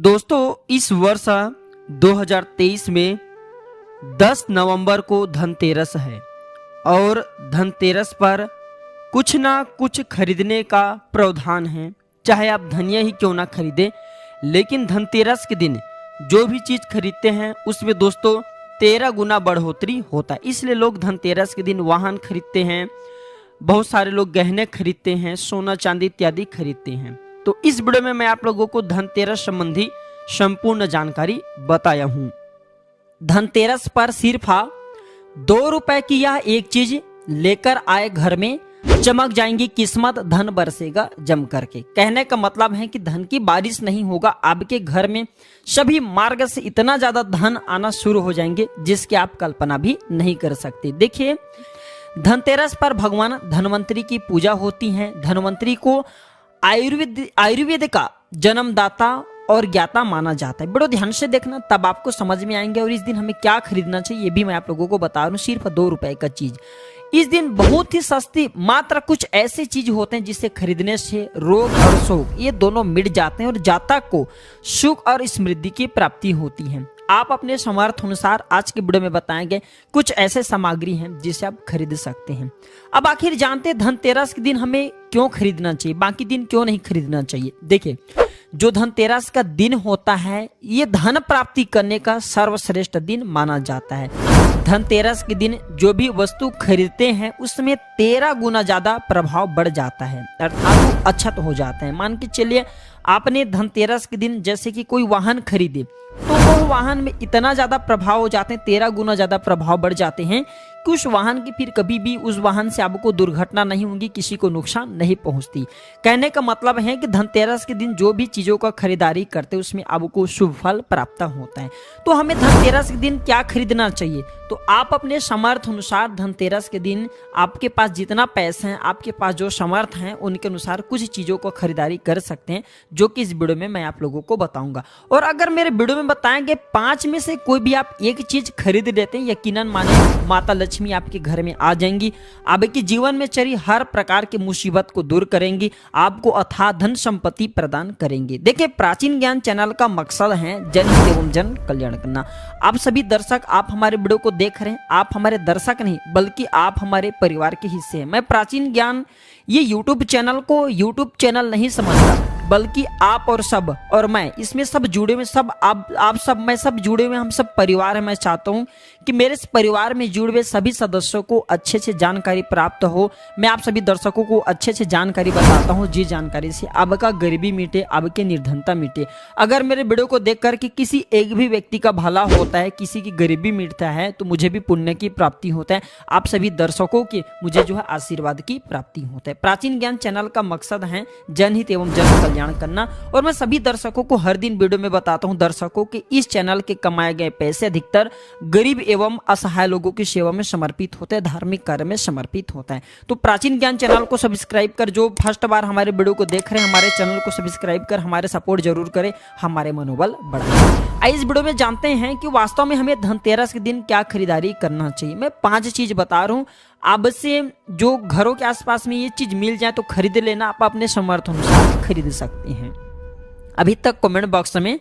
दोस्तों इस वर्ष 2023 में 10 नवंबर को धनतेरस है और धनतेरस पर कुछ ना कुछ खरीदने का प्रावधान है। चाहे आप धनिया ही क्यों ना खरीदें, लेकिन धनतेरस के दिन जो भी चीज़ खरीदते हैं उसमें दोस्तों 13 गुना बढ़ोतरी होता है। इसलिए लोग धनतेरस के दिन वाहन खरीदते हैं, बहुत सारे लोग गहने खरीदते हैं, सोना चांदी इत्यादि खरीदते हैं। तो इस वीडियो में मैं आप लोगों को धनतेरस संबंधी संपूर्ण जानकारी बताया हूँ। धनतेरस पर सिर्फ 2 रुपए की यह एक चीज लेकर आए घर में, चमक जाएंगी किस्मत, धन बरसेगा जम करके। कहने का मतलब है कि धन की बारिश नहीं होगा, आपके घर में सभी मार्ग से इतना ज्यादा धन आना शुरू हो जाएंगे जिसकी आप कल्पना भी नहीं कर सकते। देखिए, धनतेरस पर भगवान धन्वंतरी की पूजा होती है। धन्वंतरी को आयुर्वेद का जन्मदाता और ज्ञाता माना जाता है। बड़ो ध्यान से देखना, तब आपको समझ में आएंगे। और इस दिन हमें क्या खरीदना चाहिए ये भी मैं आप लोगों को बता रहा हूँ। सिर्फ 2 रुपए का चीज इस दिन बहुत ही सस्ती, मात्र कुछ ऐसे चीज होते हैं जिसे खरीदने से रोग और शोक ये दोनों मिट जाते हैं और जातक को सुख और समृद्धि की प्राप्ति होती है। आप अपने सामर्थ्य अनुसार आज के वीडियो में बताएंगे कुछ ऐसे सामग्री हैं जिसे आप खरीद सकते हैं। अब आखिर जानते हैं धनतेरस के दिन हमें क्यों खरीदना चाहिए, बाकी दिन क्यों नहीं खरीदना चाहिए। देखिए, जो धनतेरस का दिन होता है ये धन प्राप्ति करने का सर्वश्रेष्ठ दिन माना जाता है। धनतेरस के दिन जो भी वस्तु खरीदते हैं उसमें 13 गुना ज्यादा प्रभाव बढ़ जाता है, अर्थात वो अक्षत हो जाता है। मान के चलिए आपने धनतेरस के दिन जैसे कि कोई वाहन खरीदे तो वो वाहन में इतना ज्यादा प्रभाव हो जाते हैं, 13 गुना ज्यादा प्रभाव बढ़ जाते हैं कि उस वाहन की फिर कभी भी उस वाहन से आपको दुर्घटना नहीं होगी, किसी को नुकसान नहीं पहुंचती। कहने का मतलब है कि धनतेरस के दिन जो भी चीजों का खरीदारी करते हैं उसमें आपको शुभ फल प्राप्त होता है। तो हमें धनतेरस के दिन क्या खरीदना चाहिए, तो आप अपने सामर्थ्य अनुसार धनतेरस के दिन आपके पास जितना पैसा है, आपके पास जो सामर्थ्य है उनके अनुसार कुछ चीजों को खरीदारी कर सकते हैं, जो कि इस वीडियो में मैं आप लोगों को बताऊंगा। और अगर मेरे वीडियो में बताएंगे 5 में से कोई भी आप एक चीज खरीद लेते हैं, यकीनन माने माता लक्ष्मी आपके घर में आ जाएंगी, आपके जीवन में चली हर प्रकार की मुसीबत को दूर करेंगी, आपको अथाह धन संपत्ति प्रदान करेंगे। देखिए, प्राचीन ज्ञान चैनल का मकसद है जनहित एवं जन कल्याण करना। आप सभी दर्शक, आप हमारे वीडियो को देख रहे हैं, आप हमारे दर्शक नहीं बल्कि आप हमारे परिवार के हिस्से हैं। मैं प्राचीन ज्ञान ये यूट्यूब चैनल को यूट्यूब चैनल नहीं समझता, बल्कि आप और सब और मैं इसमें सब जुड़े हुए, सब आप सब मैं सब जुड़े हुए, हम सब परिवार है। मैं चाहता हूं कि मेरे इस परिवार में जुड़े हुए सभी सदस्यों को अच्छे से जानकारी प्राप्त हो। मैं आप सभी दर्शकों को अच्छे से जानकारी बताता हूं, जिस जानकारी से आपका गरीबी मिटे, आपकी निर्धनता मिटे। अगर मेरे वीडियो को देख कर के किसी एक भी व्यक्ति का भला होता है, किसी की गरीबी मिटता है, तो मुझे भी पुण्य की प्राप्ति होता है। आप सभी दर्शकों की मुझे जो है आशीर्वाद की प्राप्ति होता है। प्राचीन ज्ञान चैनल का मकसद है जनहित एवं जन कल्याण करना। और मैं सभी दर्शकों को हर दिन वीडियो में बताता हूं दर्शकों के इस चैनल के कमाए गए पैसे अधिकतर गरीब एवं असहाय लोगों की सेवा में समर्पित होते हैं, धार्मिक कार्य में समर्पित होता है। तो प्राचीन ज्ञान चैनल को सब्सक्राइब कर, जो फर्स्ट बार हमारे वीडियो को देख रहे हैं, हमारे चैनल को सब्सक्राइब कर हमारे सपोर्ट जरूर करें, हमारे मनोबल बढ़ाएं। आइए इस वीडियो में जानते हैं कि वास्तव में हमें धनतेरस के दिन क्या खरीदारी करना चाहिए। मैं 5 चीज बता रहा हूँ, अब से जो घरों के आसपास में ये चीज मिल जाए तो खरीद लेना, आप अपने सामर्थ्य अनुसार खरीद सकते हैं। अभी तक कमेंट बॉक्स में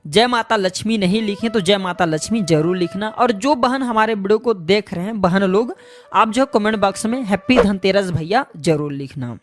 जय माता लक्ष्मी नहीं लिखे तो जय माता लक्ष्मी जरूर लिखना। और जो बहन हमारे वीडियो को देख रहे हैं, बहन लोग, आप जो कमेंट बॉक्स में हैप्पी धनतेरस भैया जरूर लिखना।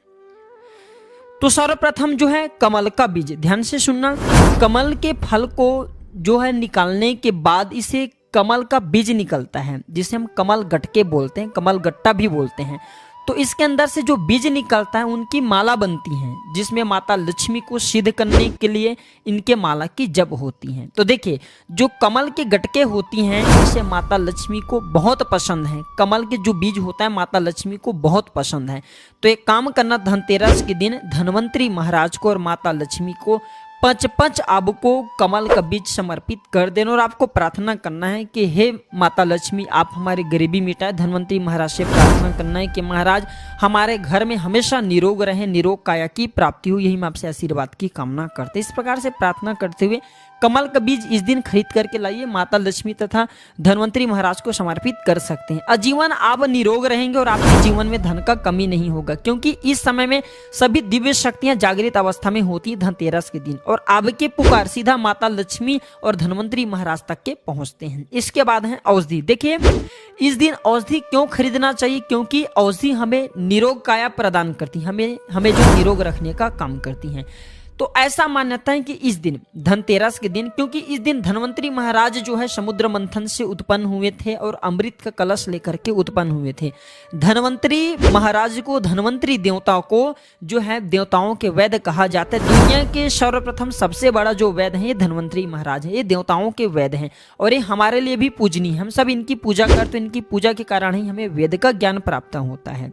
तो सर्वप्रथम जो है कमल का बीज, ध्यान से सुनना। कमल के फल को जो है निकालने के बाद इसे कमल का बीज निकलता है, जिसे हम कमल गटके बोलते हैं, कमल गट्टा भी बोलते हैं। तो इसके अंदर से जो बीज निकलता है उनकी माला बनती है, जिसमें माता लक्ष्मी को सिद्ध करने के लिए इनके माला की जप होती है। तो देखिए, जो कमल के गटके होती हैं इसे माता लक्ष्मी को बहुत पसंद है। कमल के जो बीज होता है माता लक्ष्मी को बहुत पसंद है। तो एक काम करना, धनतेरस के दिन धन्वंतरी महाराज को और माता लक्ष्मी को 5 आपको कमल का बीज समर्पित कर देना। और आपको प्रार्थना करना है कि हे माता लक्ष्मी, आप हमारी गरीबी मिटाए। धन्वंतरी महाराज से प्रार्थना करना है कि महाराज हमारे घर में हमेशा निरोग रहे, निरोग काया की प्राप्ति हो, यही मैं आपसे आशीर्वाद की कामना करते। इस प्रकार से प्रार्थना करते हुए कमल का बीज इस दिन खरीद करके लाइए, माता लक्ष्मी तथा धनवंतरी महाराज को समर्पित कर सकते हैं। आजीवन आप निरोग रहेंगे और आपके जीवन में धन का कमी नहीं होगा, क्योंकि इस समय में सभी दिव्य शक्तियां जागृत अवस्था में होती है धनतेरस के दिन, और आपके पुकार सीधा माता लक्ष्मी और धनवंतरी महाराज तक के पहुंचते हैं। इसके बाद है औषधि। देखिए इस दिन औषधि क्यों खरीदना चाहिए, क्योंकि औषधि हमें निरोग काया प्रदान करती है, हमें जो निरोग रखने का काम करती हैं। तो ऐसा मान्यता है कि इस दिन धनतेरस के दिन, क्योंकि इस दिन धनवंतरी महाराज जो है समुद्र मंथन से उत्पन्न हुए थे और अमृत का कलश लेकर के उत्पन्न हुए थे। धनवंतरी महाराज को, धनवंतरी देवता को जो है देवताओं के वैद्य कहा जाता है। दुनिया के सर्वप्रथम सबसे बड़ा जो वैद्य है ये धनवंतरी महाराज है, ये देवताओं के वैद्य हैं और ये हमारे लिए भी पूजनीय। हम सब इनकी पूजा करते, तो इनकी पूजा के कारण ही हमें वेद का ज्ञान प्राप्त होता है।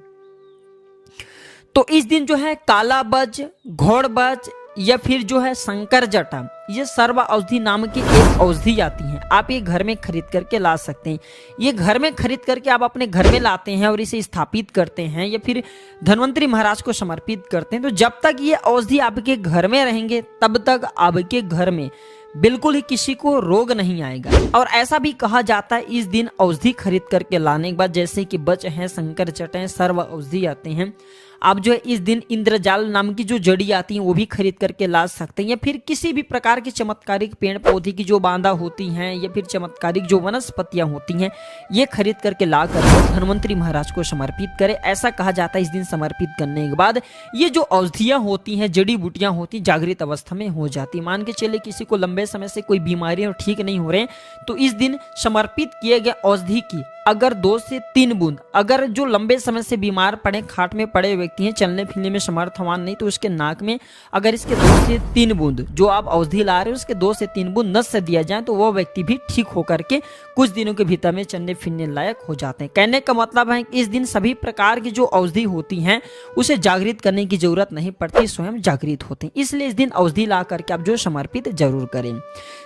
तो इस दिन जो है काला बज, घोड़ बज या फिर जो है शंकर जटा, ये सर्व औषधि नाम की एक औषधि आती है। आप ये घर में खरीद करके ला सकते हैं। ये घर में खरीद करके आप अपने घर में लाते हैं और इसे स्थापित करते हैं या फिर धनवंतरी महाराज को समर्पित करते हैं। तो जब तक ये औषधि आपके घर में रहेंगे तब तक आपके घर में बिल्कुल ही किसी को रोग नहीं आएगा। और ऐसा भी कहा जाता है इस दिन औषधि खरीद करके लाने के बाद, जैसे कि बच हैं, शंकर जट हैं, सर्व औषधि आते हैं, आप जो है इस दिन इंद्रजाल नाम की जो जड़ी आती है वो भी खरीद करके ला सकते हैं, या फिर किसी भी प्रकार की चमत्कारिक पेड़ पौधे की जो बांधा होती हैं या फिर चमत्कारिक जो वनस्पतियां होती हैं ये खरीद करके ला करके धनवंतरी महाराज को समर्पित करें। ऐसा कहा जाता है इस दिन समर्पित करने के बाद ये जो औषधियां होती हैं, जड़ी बूटियां होती, जागृत अवस्था में हो जाती। मान के चले किसी को लंबे समय से कोई बीमारी और ठीक नहीं हो रहे, तो इस दिन समर्पित किए गए औषधि की अगर 2 से 3 बूंद, अगर जो लंबे समय से बीमार पड़े, खाट में पड़े व्यक्ति हैं, चलने फिरने में समर्थवान नहीं, तो उसके नाक में अगर इसके 2 से 3 बूंद जो आप औषधि ला रहे हो उसके 2 से 3 बूंद नस से दिया जाए तो वो व्यक्ति भी ठीक होकर के कुछ दिनों के भीतर में चलने फिरने लायक हो जाते हैं। कहने का मतलब है कि इस दिन सभी प्रकार की जो औषधि होती हैं उसे जागृत करने की जरूरत नहीं पड़ती, स्वयं जागृत होते हैं। इसलिए इस दिन औषधि ला करके आप जो समर्पित जरूर करें।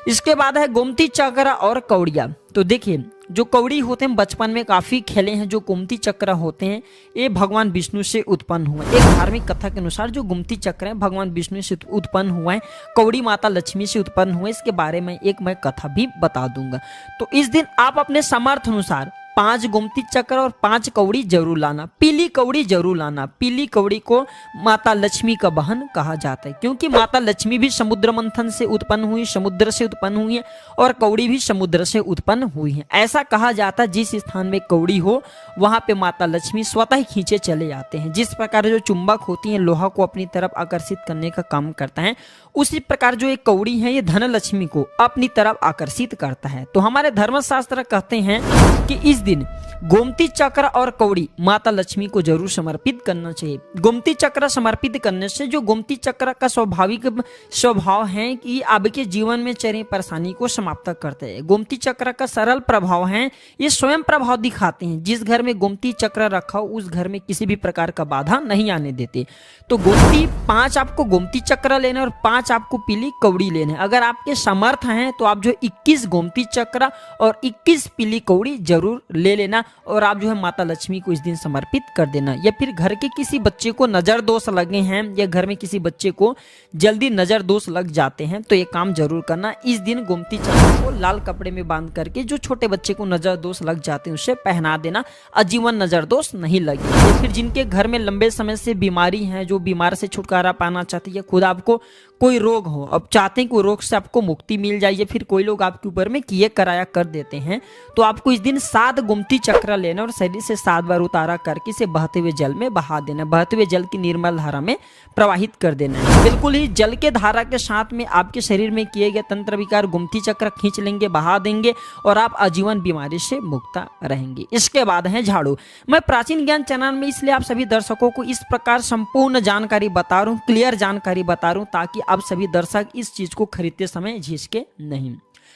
इसके बाद है गोमती चक्र और कौड़िया। तो देखिए जो कौड़ी होते हैं बचपन में काफी खेले हैं। जो गोमती चक्र होते हैं ये भगवान विष्णु से उत्पन्न हुआ। एक धार्मिक कथा के अनुसार जो गोमती चक्र है भगवान विष्णु से उत्पन्न हुआ है, कौड़ी माता लक्ष्मी से उत्पन्न हुआ है। इसके बारे में एक मैं कथा भी बता दूंगा। तो इस दिन आप अपने सामर्थ्य अनुसार 5 गोमती चक्र और 5 कौड़ी जरूर लाना। पीली कौड़ी जरूर लाना। पीली कौड़ी को माता लक्ष्मी का बहन कहा जाता है, क्योंकि माता लक्ष्मी भी समुद्र मंथन से उत्पन्न हुई, समुद्र से उत्पन्न हुई है, और कौड़ी भी समुद्र से उत्पन्न हुई है। ऐसा कहा जाता है जिस स्थान में कौड़ी हो वहां पे माता लक्ष्मी स्वतः ही खींचे चले जाते हैं। जिस प्रकार जो चुंबक होती है लोहा को अपनी तरफ आकर्षित करने का काम करता है, उसी प्रकार जो एक कौड़ी है ये धन लक्ष्मी को अपनी तरफ आकर्षित करता है। तो हमारे धर्मशास्त्र कहते हैं कि इस दिन गोमती चक्र और कौड़ी माता लक्ष्मी को जरूर समर्पित करना चाहिए। गोमती चक्र समर्पित करने से जो गोमती चक्र का स्वाभाविक स्वभाव है कि आपके जीवन में चल रही परेशानी को समाप्त करते हैं। गोमती चक्र का सरल प्रभाव है, ये स्वयं प्रभाव दिखाते हैं। जिस घर में गोमती चक्र रखा हो उस घर में किसी भी प्रकार का बाधा नहीं आने देते। तो गोमती 5 आपको गोमती चक्र लेना और 5 आपको पीली कौड़ी लेना है। अगर आपके समर्थ हैं तो आप जो 21 गोमती चक्र और 21 पीली कौड़ी जरूर ले लेना और आप जो है माता लक्ष्मी को इस दिन समर्पित कर देना। या फिर घर के किसी बच्चे को नजर दोष लगे हैं या घर में किसी बच्चे को जल्दी नजर दोष लग जाते हैं तो ये काम जरूर करना। इस दिन गोमती चक्र को लाल कपड़े में बांध करके जो छोटे बच्चे को नजर दोष लग जाते हैं उसे पहना देना, आजीवन नजर दोष नहीं लगे। या फिर जिनके घर में लंबे समय से बीमारी है, जो बीमार से छुटकारा पाना चाहती है, खुद आपको कोई रोग हो, अब चाहते हैं कि रोग से आपको मुक्ति मिल जाए, या फिर कोई लोग आपके ऊपर में किए कराया कर देते हैं, तो आपको इस दिन 7 गोमती चक्र लेना और शरीर से 7 बार उतारा करके इसे बहते हुए जल में बहा देना। बहते हुए जल की निर्मल धारा में प्रवाहित कर देना है। बिल्कुल ही जल के धारा के साथ में आपके शरीर में किए गए तंत्र विकार गोमती चक्र खींच लेंगे, बहा देंगे और आप आजीवन बीमारी से मुक्त रहेंगे। इसके बाद है झाड़ू। मैं प्राचीन ज्ञान चैनल में इसलिए आप सभी दर्शकों को इस प्रकार संपूर्ण जानकारी बता रहा हूँ, क्लियर जानकारी बता रहा हूँ, ताकि आप सभी दर्शक इस चीज को खरीदते समय झिझके नहीं।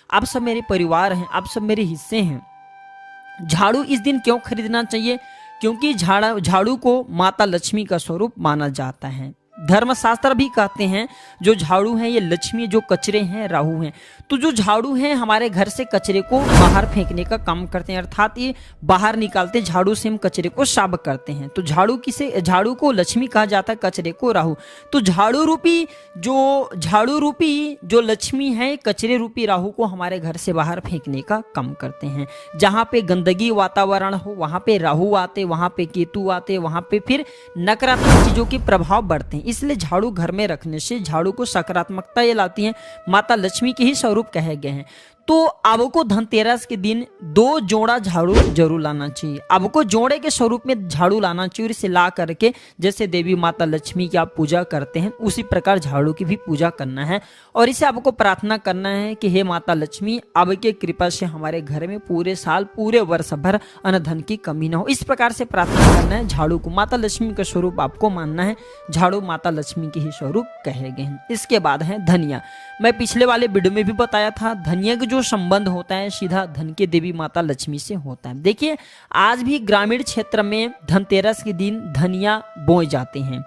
आप सब मेरे परिवार हैं, आप सब मेरे हिस्से हैं। झाड़ू इस दिन क्यों खरीदना चाहिए? क्योंकि झाड़ू को माता लक्ष्मी का स्वरूप माना जाता है। धर्मशास्त्र भी कहते हैं जो झाड़ू हैं ये लक्ष्मी, जो कचरे हैं राहु हैं। तो जो झाड़ू हैं हमारे घर से कचरे को बाहर फेंकने का काम करते हैं, अर्थात ये बाहर निकालते, झाड़ू से हम कचरे को साफ करते हैं। तो झाड़ू को लक्ष्मी कहा जाता है, कचरे को राहु। तो झाड़ू रूपी जो लक्ष्मी है कचरे रूपी राहु को हमारे घर से बाहर फेंकने का काम करते हैं। जहाँ पे गंदगी वातावरण हो वहाँ पे राहु आते, वहाँ पे केतु आते, वहाँ पे फिर नकारात्मक चीजों के प्रभाव बढ़ते हैं। इसलिए झाड़ू घर में रखने से झाड़ू को सकारात्मकता ये लाती है, माता लक्ष्मी के ही स्वरूप कहे गए हैं। तो आपको धनतेरस के दिन 2 जोड़ा झाड़ू जरूर लाना चाहिए। आपको जोड़े के स्वरूप में झाड़ू लाना चाहिए और इसे ला करके जैसे देवी माता लक्ष्मी की आप पूजा करते हैं उसी प्रकार झाड़ू की भी पूजा करना है। और इसे आपको प्रार्थना करना है कि हे माता लक्ष्मी, आपके कृपा से हमारे घर में पूरे साल पूरे वर्ष भर अन्न धन की कमी ना हो। इस प्रकार से प्रार्थना करना है। झाड़ू को माता लक्ष्मी का स्वरूप आपको मानना है। झाड़ू माता लक्ष्मी के ही स्वरूप कहे गए हैं। इसके बाद है धनिया। मैं पिछले वाले वीडियो में भी बताया था, धनिया का जो संबंध होता है सीधा धन के देवी माता लक्ष्मी से होता है। देखिए आज भी ग्रामीण क्षेत्र में धनतेरस के दिन धनिया बोए जाते हैं।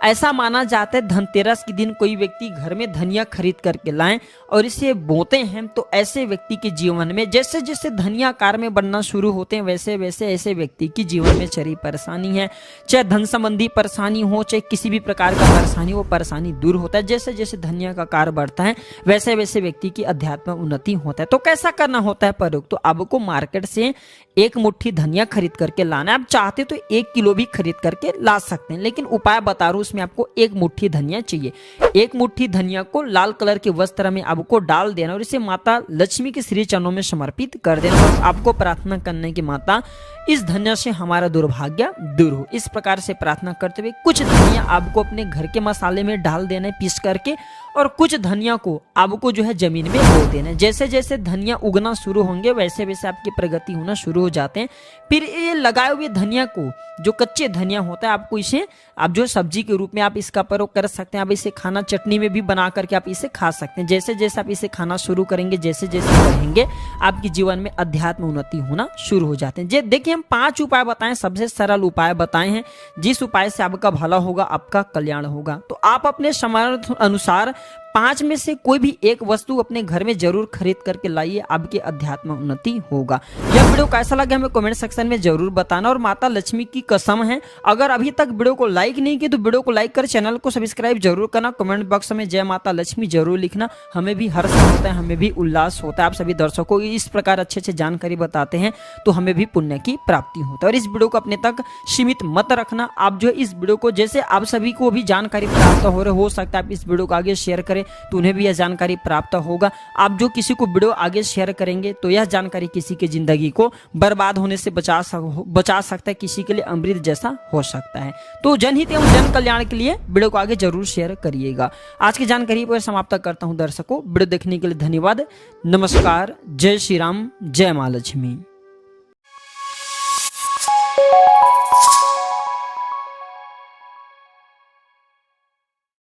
ऐसा माना जाता है धनतेरस के दिन कोई व्यक्ति घर में धनिया खरीद करके लाएं और इसे बोते हैं तो ऐसे व्यक्ति के जीवन में जैसे जैसे धनिया आकार में बनना शुरू होते हैं वैसे वैसे ऐसे व्यक्ति की जीवन में चरी परेशानी है, चाहे धन संबंधी परेशानी हो चाहे किसी भी प्रकार का परेशानी, वो परेशानी दूर होता है। जैसे जैसे धनिया का आकार बढ़ता है वैसे वैसे व्यक्ति की अध्यात्म उन्नति होता है। तो कैसा करना होता है प्रयोग? तो आपको मार्केट से 1 मुट्ठी धनिया खरीद करके लाना है। आप चाहते तो 1 किलो भी खरीद करके ला सकते हैं, लेकिन उपाय बता रहा हूं उसमें आपको 1 मुट्ठी धनिया चाहिए। 1 मुट्ठी धनिया को लाल कलर के वस्त्र में आपको डाल देना और इसे माता लक्ष्मी के श्री चरणों में समर्पित कर देना। और आपको प्रार्थना करने की माता इस धनिया से हमारा दुर्भाग्य दूर हो। इस प्रकार से प्रार्थना करते हुए कुछ धनिया आपको अपने घर के मसाले में डाल देना है पीस करके, और कुछ धनिया को आपको जो है जमीन में बो देना है। जैसे जैसे धनिया उगना शुरू होंगे वैसे वैसे आपकी प्रगति होना शुरू हो जाते हैं। फिर ये लगाए हुए धनिया को, जो कच्चे धनिया होता है, आपको इसे आप जो सब्जी के रूप में आप इसका प्रयोग कर सकते हैं। आप इसे खाना चटनी में भी बना करके आप इसे खा सकते हैं। जैसे जैसे आप इसे खाना शुरू करेंगे जैसे जैसे बढ़ेंगे आपके जीवन में अध्यात्म उन्नति होना शुरू हो जाते हैं। देखिए हम 5 उपाय बताएं, सबसे सरल उपाय बताए हैं जिस उपाय से आपका भला होगा, आपका कल्याण होगा। तो आप अपने सामर्थ्य अनुसार 5 में से कोई भी एक वस्तु अपने घर में जरूर खरीद करके लाइए, आपकी अध्यात्म उन्नति होगा। यह वीडियो कैसा लगा हमें कमेंट सेक्शन में जरूर बताना। और माता लक्ष्मी की कसम है, अगर अभी तक वीडियो को लाइक नहीं की तो वीडियो को लाइक कर चैनल को सब्सक्राइब जरूर करना। कमेंट बॉक्स में जय माता लक्ष्मी जरूर लिखना। हमें भी हर्ष होता है, हमें भी उल्लास होता है। आप सभी दर्शकों को इस प्रकार अच्छे अच्छे जानकारी बताते हैं तो हमें भी पुण्य की प्राप्ति होता है। और इस वीडियो को अपने तक सीमित मत रखना। आप जो इस वीडियो को, जैसे आप सभी को भी जानकारी प्राप्त हो सकता है आप इस वीडियो को आगे शेयर करें तो उन्हें भी यह जानकारी प्राप्त होगा। आप जो किसी को वीडियो आगे शेयर करेंगे तो यह जानकारी किसी की जिंदगी को बर्बाद होने से बचा सकता है, किसी के लिए अमृत जैसा हो सकता है। तो जनहित एवं जन कल्याण के लिए वीडियो को आगे जरूर शेयर करिएगा। आज की जानकारी पर समाप्त करता हूं दर्शकों। वीडियो देखने के लिए धन्यवाद। नमस्कार। जय श्री राम, जय मां लक्ष्मी।